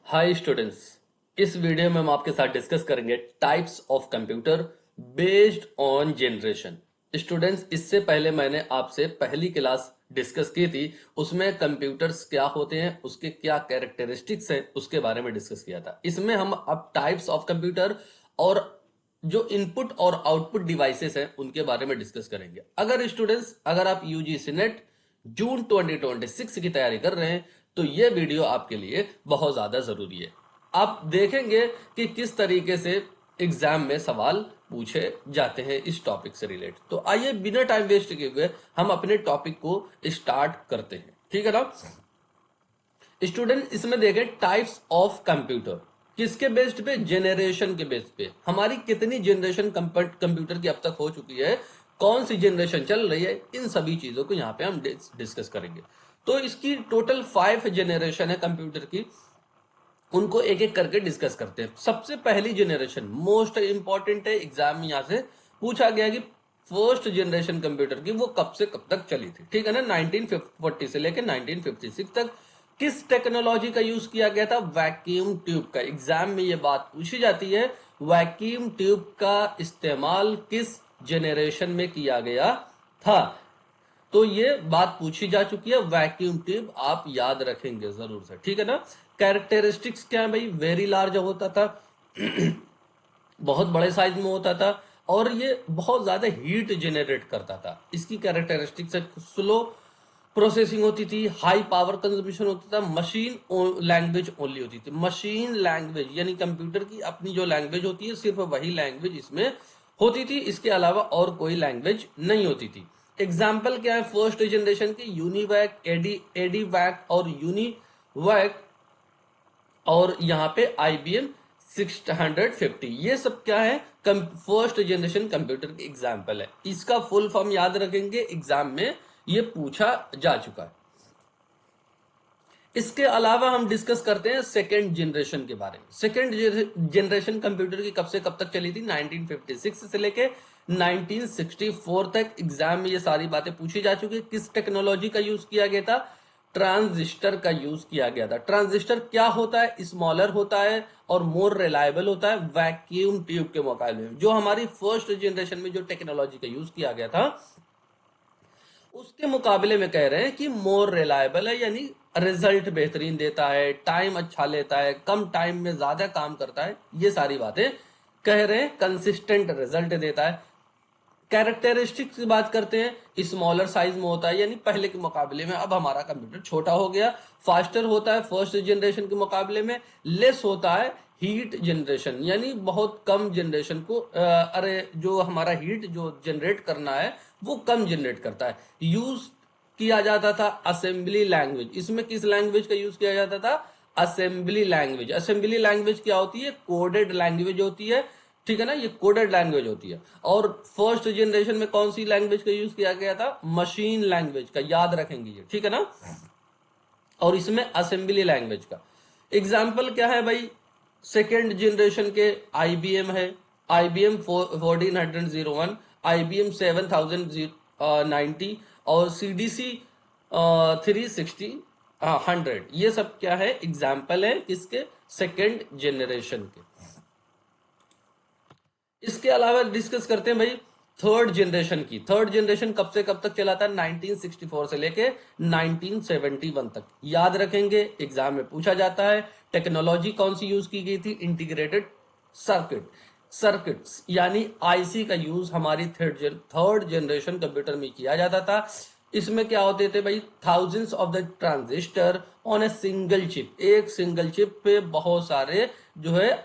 Hi students. इस video में हम आपके साथ डिस्कस करेंगे types of computer based on generation. Students, इससे पहले मैंने आपसे पहली क्लास डिस्कस की थी, उसमें कंप्यूटर्स क्या होते हैं, उसके क्या कैरेक्टरिस्टिक्स है, उसके बारे में डिस्कस किया था। इसमें हम अब टाइप्स ऑफ कंप्यूटर और जो इनपुट और आउटपुट डिवाइसेस हैं उनके बारे में डिस्कस करेंगे। अगर आप यूजीसी नेट जून 2026 की तैयारी कर रहे हैं तो यह वीडियो आपके लिए बहुत ज्यादा जरूरी है। आप देखेंगे कि किस तरीके से एग्जाम में सवाल पूछे जाते हैं इस टॉपिक से रिलेटेड। तो आइए बिना टाइम वेस्ट किए हुए हम अपने टॉपिक को स्टार्ट करते हैं, ठीक है ना स्टूडेंट। इसमें देखें टाइप्स ऑफ कंप्यूटर किसके बेस्ड पे, जेनरेशन के बेस्ड पे। हमारी कितनी जनरेशन कंप्यूटर की अब तक हो चुकी है, कौन सी जनरेशन चल रही है, इन सभी चीजों को यहाँ पे हम डिस्कस करेंगे। तो इसकी टोटल 5 जनरेशन है कंप्यूटर की, उनको एक एक करके डिस्कस करते हैं। सबसे पहली जनरेशन मोस्ट इंपॉर्टेंट है, एग्जाम में यहां से पूछा गया कि फर्स्ट जनरेशन कंप्यूटर की वो कब से कब तक चली थी, ठीक है ना। 1940 से लेकर 1956 तक किस टेक्नोलॉजी का यूज किया गया था, वैक्यूम ट्यूब का। एग्जाम में ये बात पूछी जाती है, वैक्यूम ट्यूब का इस्तेमाल किस जनरेशन में किया गया था। तो ये बात पूछी जा चुकी है, वैक्यूम ट्यूब आप याद रखेंगे जरूर से, ठीक है ना। कैरेक्टरिस्टिक्स क्या है भाई, वेरी लार्ज होता था बहुत बड़े साइज में होता था और ये बहुत ज्यादा हीट जनरेट करता था। इसकी कैरेक्टरिस्टिक्स स्लो प्रोसेसिंग होती थी, हाई पावर कंजम्पशन होता था, मशीन लैंग्वेज ओनली होती थी। मशीन लैंग्वेज यानी कंप्यूटर की अपनी जो लैंग्वेज होती है सिर्फ वही लैंग्वेज इसमें होती थी, इसके अलावा और कोई लैंग्वेज नहीं होती थी। एग्जाम्पल क्या है फर्स्ट जनरेशन की, यूनिवैक, एडी वैक और यूनिवैक, और यहाँ पे IBM 650। ये सब क्या है, फर्स्ट जनरेशन कंप्यूटर की एग्जाम्पल है। इसका फुल फॉर्म याद रखेंगे, एग्जाम में ये पूछा जा चुका है। इसके अलावा हम डिस्कस करते हैं सेकेंड जनरेशन के बारे में। सेकेंड जनरेशन कंप्यूटर की कब से कब तक चली थी, 1956 से लेके 1964 तक। एग्जाम में ये सारी बातें पूछी जा चुकी है। किस टेक्नोलॉजी का यूज किया गया था, ट्रांजिस्टर का यूज किया गया था। ट्रांजिस्टर क्या होता है, स्मॉलर होता है और मोर रिलायबल होता है वैक्यूम ट्यूब के मुकाबले में। जो हमारी फर्स्ट जनरेशन में जो टेक्नोलॉजी का यूज किया गया था उसके मुकाबले में कह रहे हैं कि मोर रिलायबल है, यानी रिजल्ट बेहतरीन देता है, टाइम अच्छा लेता है, कम टाइम में ज्यादा काम करता है। ये सारी बातें कह रहे हैं, कंसिस्टेंट रिजल्ट देता है। कैरेक्टरिस्टिक्स की बात करते हैं, स्मॉलर साइज में होता है, यानी पहले के मुकाबले में अब हमारा कंप्यूटर छोटा हो गया। फास्टर होता है फर्स्ट जनरेशन के मुकाबले में। लेस होता है हीट जनरेशन, यानी बहुत कम जनरेशन को जो हमारा हीट जो जनरेट करना है वो कम जनरेट करता है। यूज किया जाता था असेंबली लैंग्वेज। इसमें किस लैंग्वेज का यूज किया जाता था, असेंबली लैंग्वेज। असेंबली लैंग्वेज क्या होती है, कोडेड लैंग्वेज होती है, ठीक है ना, ये कोडेड लैंग्वेज होती है। और फर्स्ट जनरेशन में कौन सी लैंग्वेज का यूज किया गया था, मशीन लैंग्वेज का, याद रखेंगे ये, ठीक है ना। और इसमें असेंबली लैंग्वेज का एग्जाम्पल क्या है भाई, सेकेंड जनरेशन के IBM है, IBM 1401, IBM 7090 और CDC 360 100। ये सब क्या है, एग्जाम्पल है किसके, सेकेंड जनरेशन के। इसके अलावा डिस्कस करते हैं भाई थर्ड जनरेशन की। थर्ड जनरेशन कब से कब तक चला था, 1964 से लेके 1971 तक। याद रखेंगे, एग्जाम में पूछा जाता है। टेक्नोलॉजी कौन सी यूज की गई थी, इंटीग्रेटेड सर्किट्स यानी IC का यूज हमारी थर्ड जनरेशन कंप्यूटर में किया जाता था। इसमें क्या होते थे भाई, thousands of the transistor on a single chip. एक सिंगल चिप पे बहुत सारे जो है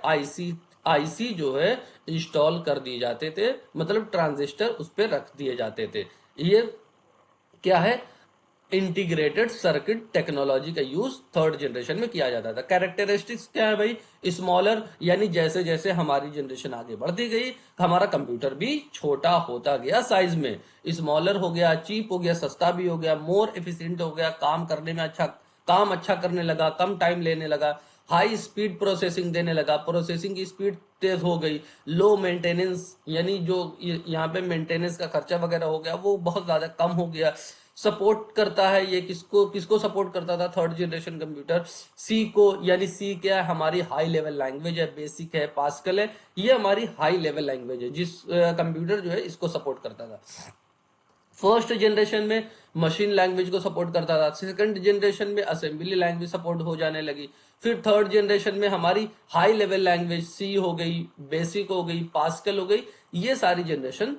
आईसी जो है इंस्टॉल कर दिए जाते थे, मतलब ट्रांजिस्टर उस पर रख दिए जाते थे। ये क्या है, इंटीग्रेटेड सर्किट टेक्नोलॉजी का यूज थर्ड जनरेशन में किया जाता था। कैरेक्टरिस्टिक्स क्या है भाई, स्मॉलर, यानी जैसे जैसे हमारी जनरेशन आगे बढ़ती गई हमारा कंप्यूटर भी छोटा होता गया साइज में। स्मॉलर हो गया, चीप हो गया, सस्ता भी हो गया, मोर एफिशिएंट हो गया, काम अच्छा करने लगा, कम टाइम लेने लगा, हाई स्पीड प्रोसेसिंग देने लगा, प्रोसेसिंग की स्पीड तेज हो गई, लो मेंटेनेंस, यानी जो यहाँ पे मेंटेनेंस का खर्चा वगैरह हो गया वो बहुत ज्यादा कम हो गया। सपोर्ट करता है ये, किसको किसको सपोर्ट करता था थर्ड जनरेशन कंप्यूटर? सी को, यानी सी क्या है? हमारी हाई लेवल लैंग्वेज है, बेसिक है, पास्कल है, ये हमारी हाई लेवल लैंग्वेज है जिस कंप्यूटर जो है इसको सपोर्ट करता था। फर्स्ट जनरेशन में मशीन लैंग्वेज को सपोर्ट करता था, सेकंड जनरेशन में असेंबली लैंग्वेज सपोर्ट हो जाने लगी, फिर थर्ड जनरेशन में हमारी हाई लेवल लैंग्वेज सी हो गई, बेसिक हो गई, पास्कल हो गई, ये सारी जनरेशन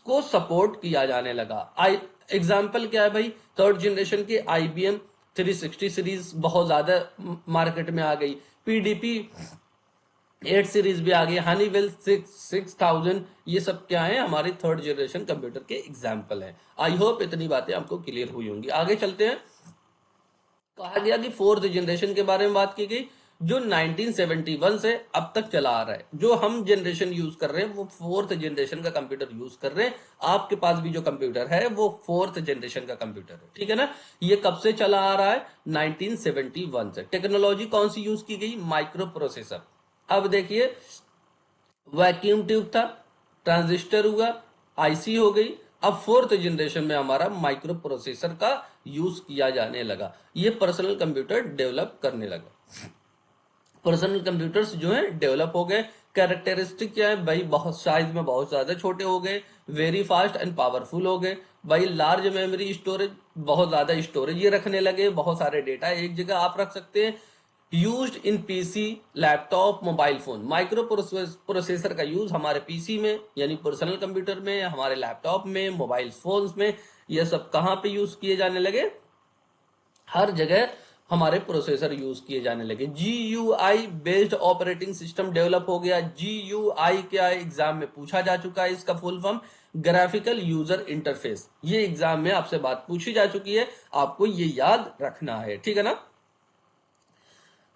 को सपोर्ट किया जाने लगा। एग्जाम्पल क्या है भाई? थर्ड जनरेशन की IBM 360 सीरीज बहुत ज्यादा मार्केट में आ गई, PDP 8 सीरीज भी आ गई, हनीवेल 6000, ये सब क्या है? हमारी थर्ड जनरेशन कंप्यूटर के एग्जाम्पल हैं। आई होप इतनी बातें आपको क्लियर हुई होंगी। आगे चलते हैं। कहा गया कि फोर्थ जनरेशन के बारे में बात की गई, जो 1971 से अब तक चला आ रहा है। जो हम जनरेशन यूज कर रहे हैं वो फोर्थ जनरेशन का कंप्यूटर यूज कर रहे हैं। आपके पास भी जो कंप्यूटर है वो फोर्थ जनरेशन का कंप्यूटर है, ठीक है ना? ये कब से चला आ रहा है? 1971 से। टेक्नोलॉजी कौन सी यूज की गई? Micro processor. अब देखिए, वैक्यूम ट्यूब था, ट्रांजिस्टर हुआ, IC हो गई, अब फोर्थ जनरेशन में हमारा माइक्रो प्रोसेसर का यूज किया जाने लगा। ये पर्सनल कंप्यूटर डेवलप करने लगा। पर्सनल कंप्यूटर्स जो है डेवलप हो गए। कैरेक्टरिस्टिक क्या है भाई? बहुत साइज में बहुत ज्यादा छोटे हो गए, वेरी फास्ट एंड पावरफुल हो गए भाई। लार्ज मेमोरी स्टोरेज, बहुत ज्यादा स्टोरेज ये रखने लगे, बहुत सारे डेटा एक जगह आप रख सकते हैं। Used in PC, laptop, mobile phone. Micro processor का यूज हमारे PC में, यानी पर्सनल कंप्यूटर में, हमारे लैपटॉप में, मोबाइल फोन्स में, ये सब कहां पे यूज किए जाने लगे? हर जगह हमारे प्रोसेसर यूज किए जाने लगे। GUI based operating system develop हो गया। GUI क्या है? एग्जाम में पूछा जा चुका है, इसका full form graphical user interface. ये एग्जाम में आपसे बात पूछी जा चुकी है, आपको ये याद रखना है, ठीक है ना?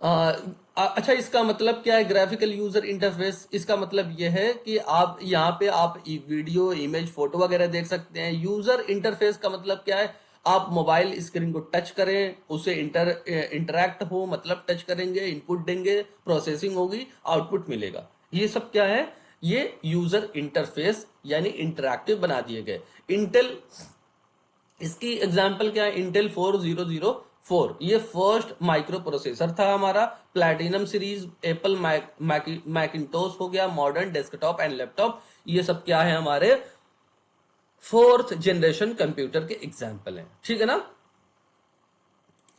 अच्छा, इसका मतलब क्या है ग्राफिकल यूजर इंटरफेस? इसका मतलब यह है कि आप यहाँ पे आप वीडियो, इमेज, फोटो वगैरह देख सकते हैं। यूजर इंटरफेस का मतलब क्या है? आप मोबाइल स्क्रीन को टच करें, उसे इंटरैक्ट हो, मतलब टच करेंगे, इनपुट देंगे, प्रोसेसिंग होगी, आउटपुट मिलेगा। ये सब क्या है? ये यूजर इंटरफेस यानी इंटरैक्टिव बना दिए गए। इंटेल, इसकी एग्जांपल क्या है? इंटेल 4004, ये फर्स्ट माइक्रो प्रोसेसर था हमारा। प्लैटिनम सीरीज, एप्पल मैकिंटोश हो गया, मॉडर्न डेस्कटॉप एंड लैपटॉप, ये सब क्या है? हमारे फोर्थ जनरेशन कंप्यूटर के एग्जाम्पल हैं, ठीक है ना?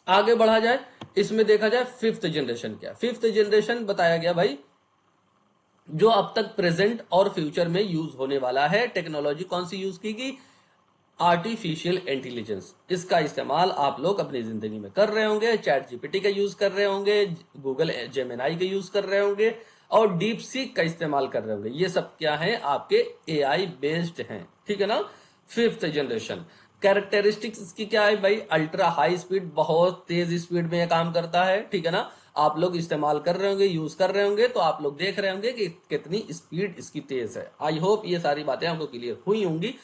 आगे बढ़ा जाए, इसमें देखा जाए फिफ्थ जनरेशन क्या। फिफ्थ जनरेशन बताया गया भाई, जो अब तक प्रेजेंट और फ्यूचर में यूज होने वाला है। टेक्नोलॉजी कौन सी यूज की गई? Artificial intelligence. इसका इस्तेमाल आप लोग अपनी जिंदगी में कर रहे होंगे। चैट GPT का यूज कर रहे होंगे, गूगल जेमिनाई का यूज कर रहे होंगे, और डीप सीक का इस्तेमाल कर रहे होंगे। ये सब क्या है? आपके AI बेस्ड हैं, ठीक है ना? Fifth generation. कैरेक्टरिस्टिक्स इसकी क्या है भाई? अल्ट्रा हाई स्पीड, बहुत तेज स्पीड में यह काम करता है, ठीक है ना? आप लोग इस्तेमाल कर रहे होंगे, यूज कर रहे होंगे, तो आप लोग देख रहे होंगे कि कितनी स्पीड इसकी तेज है। आई होप ये सारी बातें आपको क्लियर हुई होंगी।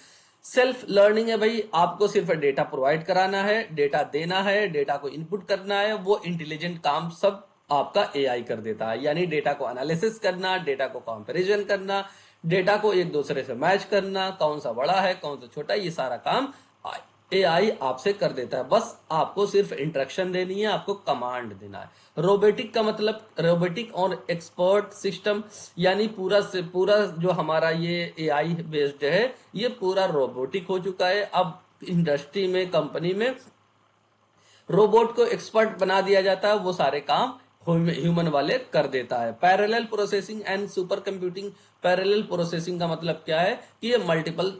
सेल्फ लर्निंग है भाई, आपको सिर्फ डेटा प्रोवाइड कराना है, डेटा देना है, डेटा को इनपुट करना है, वो इंटेलिजेंट काम सब आपका AI कर देता है। यानी डेटा को एनालिसिस करना, डेटा को कंपैरिजन करना, डेटा को एक दूसरे से मैच करना, कौन सा बड़ा है, कौन सा छोटा है, ये सारा काम AI आपसे कर देता है। बस आपको सिर्फ इंस्ट्रक्शन देनी है, आपको कमांड देना है। रोबोटिक का मतलब रोबोटिक और एक्सपर्ट सिस्टम, यानी पूरा से पूरा जो हमारा ये AI बेस्ड है, ये पूरा रोबोटिक हो चुका है। अब इंडस्ट्री में, कंपनी में रोबोट को एक्सपर्ट बना दिया जाता है, वो सारे काम ह्यूमन वाले कर देता है। Parallel processing and super computing. Parallel processing का मतलब क्या है? कि ये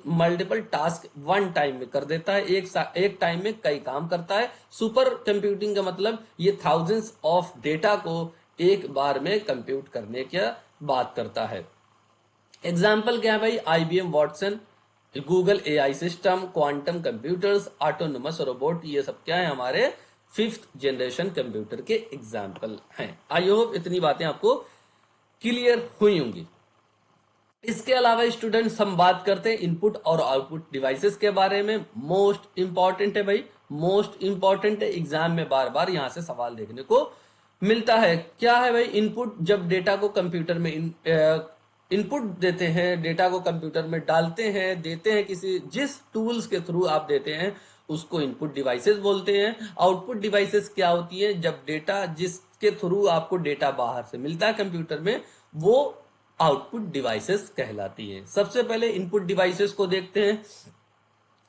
मल्टीपल टास्क वन टाइम में कर देता है, एक टाइम में कई काम करता है। सुपर कंप्यूटिंग का मतलब ये थाउजेंड्स ऑफ डेटा को एक बार में कंप्यूट करने की बात करता है। एग्जाम्पल क्या है भाई? IBM Watson, Google AI system, quantum computers, autonomous robot, ये सब क्या है? हमारे फिफ्थ जनरेशन कंप्यूटर के एग्जाम्पल हैं। आई होप इतनी बातें आपको क्लियर हुई होंगी। इसके अलावा स्टूडेंट्स, हम बात करते हैं इनपुट और आउटपुट डिवाइसेस के बारे में। मोस्ट इंपॉर्टेंट है भाई, मोस्ट इंपॉर्टेंट है, एग्जाम में बार बार यहां से सवाल देखने को मिलता है। क्या है भाई? इनपुट, जब डेटा को कंप्यूटर में इनपुट देते हैं, डेटा को कंप्यूटर में डालते हैं, देते हैं किसी, जिस टूल्स के थ्रू आप देते हैं उसको इनपुट डिवाइसेस बोलते हैं। आउटपुट डिवाइसेस क्या होती है? जब डेटा जिसके थ्रू आपको डेटा बाहर से मिलता है कंप्यूटर में, वो आउटपुट डिवाइसेस कहलाती है। सबसे पहले इनपुट डिवाइसेस को देखते हैं।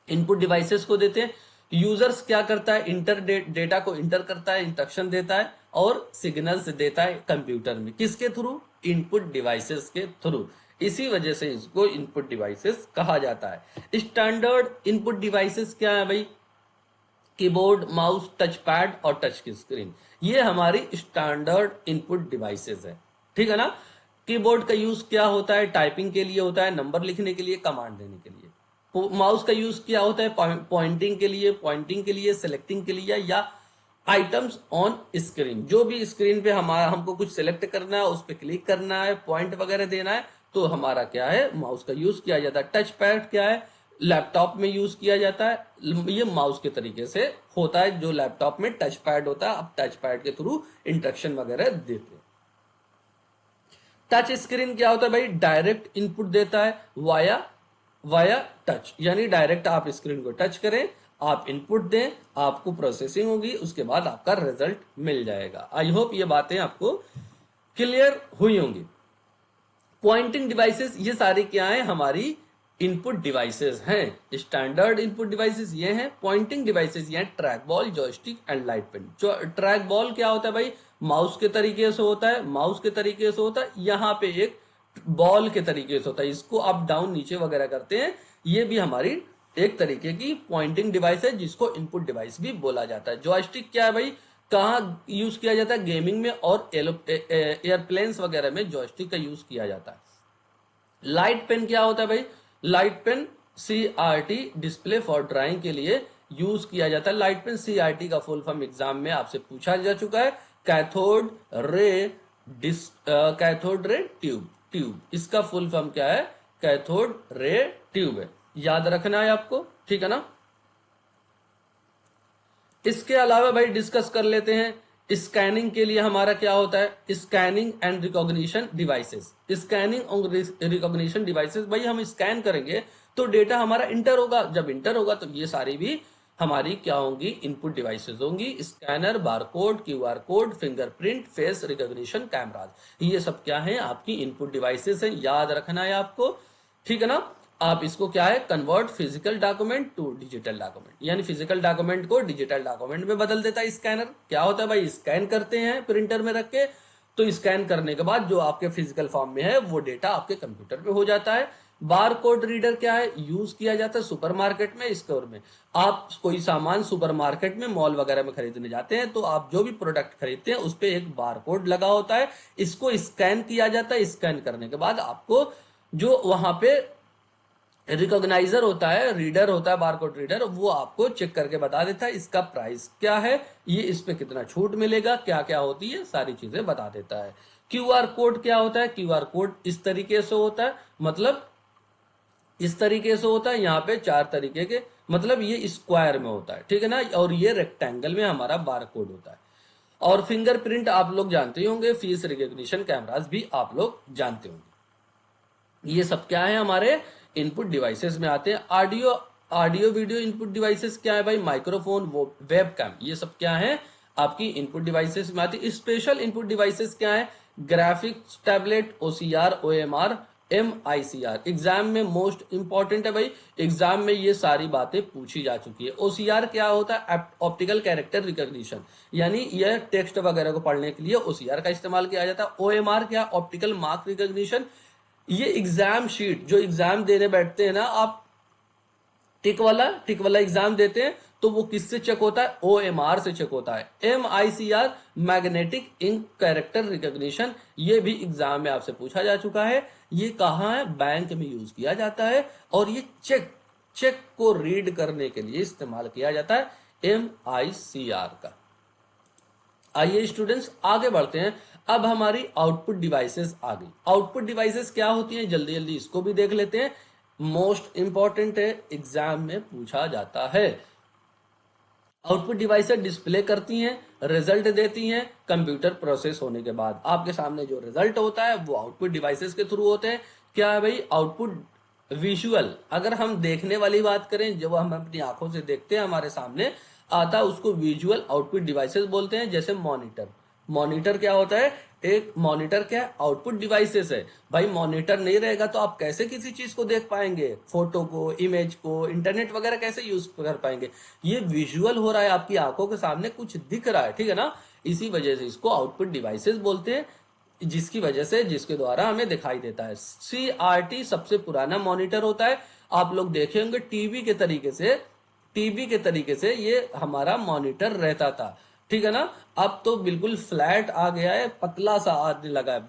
इनपुट डिवाइसेस को देते हैं, यूजर्स क्या करता है? डेटा को इंटर करता है, इंस्ट्रक्शन देता है और सिग्नल्स देता है कंप्यूटर में। किसके थ्रू? इनपुट डिवाइसेस के थ्रू। इसी वजह से इसको इनपुट डिवाइसेस कहा जाता है। स्टैंडर्ड इनपुट डिवाइसेस क्या है भाई? कीबोर्ड, माउस, टच पैड और टच की स्क्रीन, ये हमारी स्टैंडर्ड इनपुट डिवाइसेस है। ठीक है ना? कीबोर्ड का यूज क्या होता है? टाइपिंग के लिए होता है, नंबर लिखने के लिए, कमांड देने के लिए। माउस का यूज क्या होता है? पॉइंटिंग के लिए, सेलेक्टिंग के लिए, या आइटम्स ऑन स्क्रीन, जो भी स्क्रीन पे हमारा हमको कुछ सेलेक्ट करना है, उस पर क्लिक करना है, पॉइंट वगैरह देना है, तो हमारा क्या है? माउस का यूज किया जाता है। टच पैड क्या है? लैपटॉप में यूज किया जाता है। ये माउस के तरीके से होता है, जो लैपटॉप में टच पैड होता है, अब टच पैड के थ्रू इंस्ट्रक्शन वगैरह देते हैं। टच स्क्रीन क्या होता है भाई? डायरेक्ट इनपुट देता है वाया टच, यानी डायरेक्ट आप स्क्रीन को टच करें, आप इनपुट दें, आपको प्रोसेसिंग होगी, उसके बाद आपका रिजल्ट मिल जाएगा। आई होप ये बातें आपको क्लियर हुई होंगी। पॉइंटिंग डिवाइसेस, ये सारी क्या है? हमारी इनपुट डिवाइसेस हैं। स्टैंडर्ड इनपुट डिवाइसेस ये हैं। पॉइंटिंग डिवाइसेस ये हैं trackball, joystick and light pen. जो ट्रैक बॉल क्या होता है भाई? माउस के तरीके से होता है, यहाँ पे एक बॉल के तरीके से होता है, इसको अप डाउन नीचे वगैरह करते हैं। ये भी हमारी एक तरीके की पॉइंटिंग डिवाइस है, जिसको इनपुट डिवाइस भी बोला जाता है। जॉयस्टिक क्या है भाई? कहाँ यूज किया जाता है? गेमिंग में और एयरप्लेन्स वगैरह में जॉयस्टिक का यूज किया जाता है। लाइट पेन क्या होता है भाई? Light pen CRT, display for drawing के लिए यूज किया जाता है। लाइट पेन CRT का फुल फॉर्म एग्जाम में आपसे पूछा जा चुका है। कैथोड रे ट्यूब, इसका फुल फॉर्म क्या है? कैथोड रे ट्यूब है, याद रखना है आपको। ठीक है ना? इसके अलावा भाई डिस्कस कर लेते हैं, स्कैनिंग के लिए हमारा क्या होता है? Scanning and recognition devices. Scanning और रिकॉग्निशन डिवाइसेस, भाई हम स्कैन करेंगे तो डेटा हमारा इंटर होगा, जब इंटर होगा तो ये सारी भी हमारी क्या होंगी? इनपुट डिवाइसेस होंगी। Scanner, barcode, QR code, fingerprint, face recognition cameras, ये सब क्या है? आपकी इनपुट डिवाइसेस हैं, याद रखना है आपको। ठीक है ना? आप इसको क्या है? Convert physical document to digital document, यानी फिजिकल डॉक्यूमेंट को डिजिटल डॉक्यूमेंट में बदल देता है स्कैनर। क्या होता है भाई? स्कैन करते हैं प्रिंटर में रख के, तो स्कैन करने के बाद जो आपके फिजिकल फॉर्म में है वो डेटा आपके कंप्यूटर पे हो जाता है। बार कोड रीडर क्या है? यूज किया जाता है सुपरमार्केट में, स्टोर में। आप कोई सामान सुपरमार्केट में, मॉल वगैरह में खरीदने जाते हैं, तो आप जो भी प्रोडक्ट खरीदते हैं उस पर एक बार कोड लगा होता है, इसको स्कैन किया जाता है। स्कैन करने के बाद आपको जो वहां पे रिकॉग्नाइजर होता है, रीडर होता है, बारकोड रीडर, वो आपको चेक करके बता देता है इसका प्राइस क्या है, ये इस पे कितना छूट मिलेगा, क्या क्या होती है, सारी चीजें बता देता है। QR कोड क्या होता है? QR कोड इस तरीके से होता है, मतलब इस तरीके से होता है, यहाँ पे 4 तरीके के, मतलब ये स्क्वायर में होता है। ठीक है ना? और ये रेक्टेंगल में हमारा बारकोड होता है। और फिंगरप्रिंट आप लोग जानते ही होंगे, फेस रिकॉग्निशन कैमरास भी आप लोग जानते होंगे। ये सब क्या है? हमारे इनपुट डिवाइसेस में आते हैं। ऑडियो वीडियो इनपुट डिवाइसेस क्या है भाई? माइक्रोफोन, वेबकैम, ये सब क्या है? आपकी इनपुट डिवाइसेस में आती है। स्पेशल इनपुट डिवाइसेस क्या है? Graphics tablet, OCR, OMR, MICR। Exam में मोस्ट इंपॉर्टेंट है भाई, एग्जाम में ये सारी बातें पूछी जा चुकी है। OCR क्या होता है? ऑप्टिकल कैरेक्टर रिकॉग्निशन, यानी यह टेक्स्ट वगैरह को पढ़ने के लिए OCR का इस्तेमाल किया जाता है। OMR क्या? Optical mark recognition. ये एग्जाम शीट, जो एग्जाम देने बैठते हैं ना आप, टिक वाला एग्जाम देते हैं, तो वो किससे चेक होता है? OMR से चेक होता है। MICR, magnetic ink character recognition, ये भी एग्जाम में आपसे पूछा जा चुका है। ये कहाँ है? बैंक में यूज किया जाता है, और ये चेक को रीड करने के लिए इस्तेमाल किया जाता है, MICR का। आइए स्टूडेंट्स आगे बढ़ते हैं। अब हमारी आउटपुट डिवाइसेस आ गई। आउटपुट डिवाइसेस क्या होती हैं? जल्दी जल्दी इसको भी देख लेते हैं, मोस्ट इंपॉर्टेंट है, एग्जाम में पूछा जाता है। आउटपुट डिवाइसेस डिस्प्ले करती हैं, रिजल्ट देती हैं। कंप्यूटर प्रोसेस होने के बाद आपके सामने जो रिजल्ट होता है वो आउटपुट डिवाइसेस के थ्रू होते हैं। क्या है भाई? आउटपुट विजुअल, अगर हम देखने वाली बात करें, जब हम अपनी आंखों से देखते हैं हमारे सामने आता है, उसको विजुअल आउटपुट डिवाइसेस बोलते हैं। जैसे मॉनिटर, मॉनिटर क्या होता है? एक मॉनिटर क्या है? आउटपुट डिवाइसेस है। भाई मॉनिटर नहीं रहेगा तो आप कैसे किसी चीज को देख पाएंगे? फोटो को, इमेज को, इंटरनेट वगैरह कैसे यूज कर पाएंगे? ये विजुअल हो रहा है, आपकी आंखों के सामने कुछ दिख रहा है, ठीक है ना? इसी वजह से इसको आउटपुट डिवाइसेस बोलते हैं, जिसकी वजह से, जिसके द्वारा हमें दिखाई देता है। CRT सबसे पुराना मॉनिटर होता है। आप लोग देखे होंगे टीवी के तरीके से ये हमारा मॉनिटर रहता था, ठीक है ना? अब तो बिल्कुल फ्लैट आ गया है, पतला सा आने लगा है।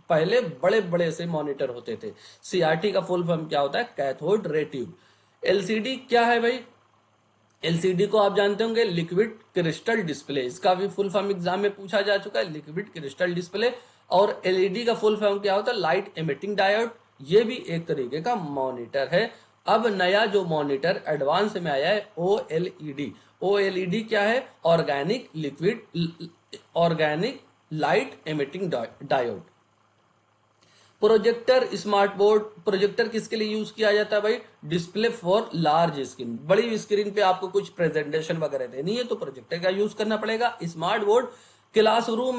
पहले बड़े बड़े से मॉनिटर होते थे। CRT का फुल फॉर्म क्या होता है? Cathode ray tube. LCD क्या है भाई? एलसीडी को आप जानते होंगे, लिक्विड क्रिस्टल डिस्प्ले। इसका भी फुल फॉर्म एग्जाम में पूछा जा चुका है, लिक्विड क्रिस्टल डिस्प्ले। और एलईडी का फुल फॉर्म क्या होता है? Light emitting diode. ये भी एक तरीके का मॉनिटर है। अब नया जो मॉनिटर एडवांस में आया है, ओएलईडी। ओएलईडी क्या है? Organic light emitting diode. Projector, smart board. Projector किसके लिए यूज किया जाता है भाई? Display for large screen. बड़ी स्क्रीन पे आपको कुछ प्रेजेंटेशन वगैरह देनी है तो प्रोजेक्टर का यूज करना पड़ेगा। स्मार्ट बोर्ड, क्लासरूम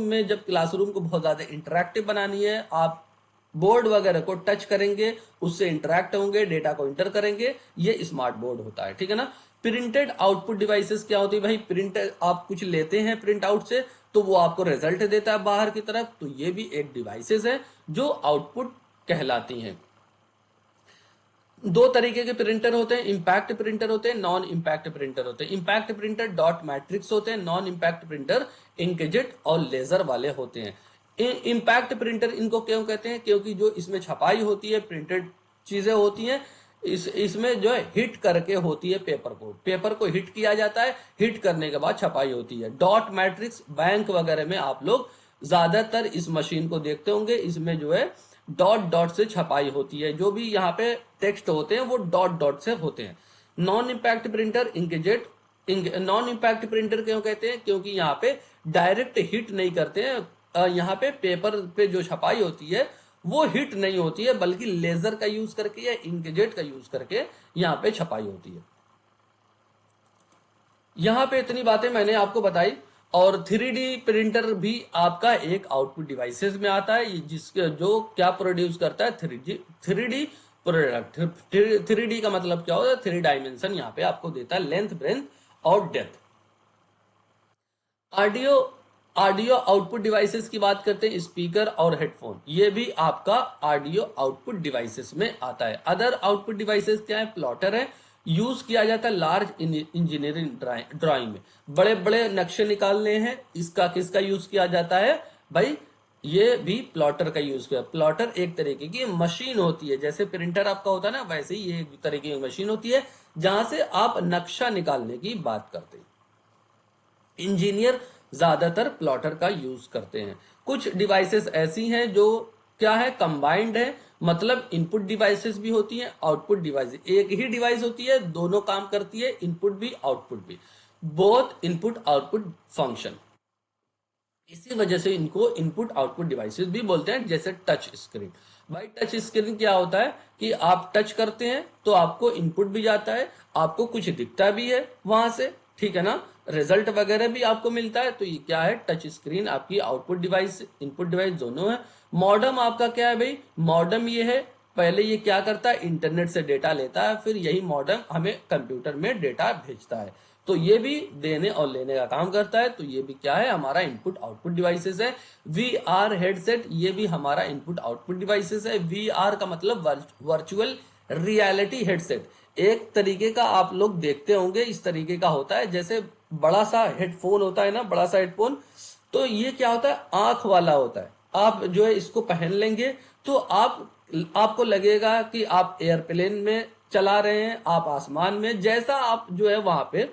में जब क्लासरूम को बहुत ज्यादा इंटरेक्टिव बनानी है, आप बोर्ड वगैरह को टच करेंगे, उससे इंटरेक्ट होंगे, डेटा को इंटर करेंगे, ये स्मार्ट बोर्ड होता है, ठीक है ना? प्रिंटेड आउटपुट डिवाइसेस क्या होती है भाई? प्रिंट, आप कुछ लेते हैं प्रिंट आउट से तो वो आपको रिजल्ट देता है बाहर की तरफ, तो ये भी एक डिवाइसेस है जो आउटपुट कहलाती हैं। दो तरीके के प्रिंटर होते हैं, इंपैक्ट प्रिंटर होते हैं, नॉन इंपैक्ट प्रिंटर होते हैं। इंपैक्ट प्रिंटर डॉट मैट्रिक्स होते हैं, नॉन इंपैक्ट प्रिंटर इंकजेट और लेजर वाले होते हैं। इंपैक्ट प्रिंटर इनको क्यों कहते हैं? क्योंकि जो इसमें छपाई होती है, प्रिंटेड चीजें होती हैं, इसमें जो है हिट करके होती है पेपर को हिट किया जाता है, हिट करने के बाद छपाई होती है। डॉट मैट्रिक्स, बैंक वगैरह में आप लोग ज्यादातर इस मशीन को देखते होंगे, इसमें जो है डॉट डॉट से छपाई होती है, जो भी यहाँ पे टेक्स्ट होते हैं वो डॉट डॉट से होते हैं। Non impact printer inkjet. Non impact printer क्यों कहते हैं? क्योंकि यहाँ पे डायरेक्ट हिट नहीं करते हैं, यहाँ पे पेपर पे जो छपाई होती है वो हिट नहीं होती है, बल्कि लेजर का यूज करके या इंकजेट का यूज करके यहाँ पे छपाई होती है। यहाँ पे इतनी बातें मैंने आपको बताई। और 3D प्रिंटर भी आपका एक आउटपुट डिवाइसेस में आता है, जिसके जो क्या प्रोड्यूस करता है? 3D product. 3D का मतलब क्या होता है? 3 डायमेंशन यहाँ पे आपको देता है, लेंथ, ब्रेथ और depth. Audio audio output devices की बात करते हैं, स्पीकर और हेडफोन, ये भी आपका ऑडियो आउटपुट डिवाइसेस में आता है। अदर आउटपुट डिवाइसेस क्या है? प्लॉटर है, यूज किया जाता है लार्ज इंजीनियरिंग ड्राइंग में, बड़े बड़े नक्शे निकालने हैं, इसका किसका यूज किया जाता है भाई? ये भी प्लॉटर का यूज किया। प्लॉटर एक तरीके की मशीन होती है, जैसे प्रिंटर आपका होता है ना, वैसे ही ये एक तरीके की मशीन होती है जहां से आप नक्शा निकालने की बात करते हैं। इंजीनियर ज्यादातर प्लॉटर का यूज करते हैं। कुछ डिवाइसेस ऐसी हैं जो क्या है? कंबाइंड है, मतलब इनपुट डिवाइसेस भी होती हैं, आउटपुट डिवाइस। एक ही डिवाइस होती है, दोनों काम करती है, इनपुट भी आउटपुट भी, बोथ इनपुट आउटपुट फंक्शन। इसी वजह से इनको इनपुट आउटपुट डिवाइसेस भी बोलते हैं। जैसे टच स्क्रीन, भाई टच स्क्रीन क्या होता है कि आप टच करते हैं तो आपको इनपुट भी जाता है, आपको कुछ दिखता भी है वहां से, ठीक है ना? रिजल्ट वगैरह भी आपको मिलता है। तो ये क्या है? टच स्क्रीन आपकी आउटपुट डिवाइस, इनपुट डिवाइस दोनों है। मॉडेम आपका क्या है भाई? मॉडेम ये है, पहले ये क्या करता है? इंटरनेट से डेटा लेता है, फिर यही मॉडेम हमें कंप्यूटर में डेटा भेजता है, तो ये भी देने और लेने का काम करता है। तो ये भी क्या है? हमारा इनपुट आउटपुट डिवाइसेस है। VR हेडसेट, ये भी हमारा इनपुट आउटपुट डिवाइसेस है। VR का मतलब वर्चुअल रियलिटी हेडसेट, एक तरीके का आप लोग देखते होंगे, इस तरीके का होता है, जैसे बड़ा सा हेडफोन होता है ना, बड़ा सा हेडफोन, तो ये क्या होता है? आंख वाला होता है। आप जो है इसको पहन लेंगे तो आपको लगेगा कि आप एयरप्लेन में चला रहे हैं, आप आसमान में, जैसा आप जो है वहां पे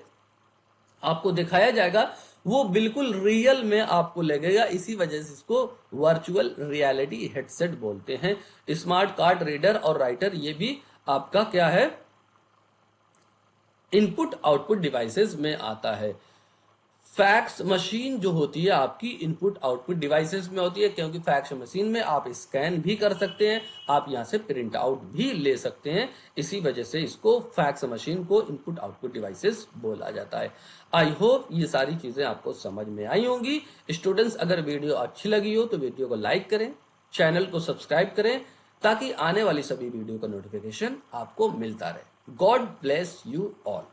आपको दिखाया जाएगा वो बिल्कुल रियल में आपको लगेगा। इसी वजह से इसको वर्चुअल रियलिटी हेडसेट बोलते हैं। स्मार्ट कार्ड रीडर और राइटर, ये भी आपका क्या है? इनपुट आउटपुट डिवाइसेस में आता है। फैक्स मशीन जो होती है आपकी इनपुट आउटपुट डिवाइसेस में होती है, क्योंकि फैक्स मशीन में आप स्कैन भी कर सकते हैं, आप यहां से प्रिंट आउट भी ले सकते हैं। इसी वजह से इसको फैक्स मशीन को इनपुट आउटपुट डिवाइसेस बोला जाता है। आई होप ये सारी चीजें आपको समझ में आई होंगी। स्टूडेंट्स, अगर वीडियो अच्छी लगी हो तो वीडियो को लाइक करें, चैनल को सब्सक्राइब करें, ताकि आने वाली सभी वीडियो का नोटिफिकेशन आपको मिलता रहे। God bless you all.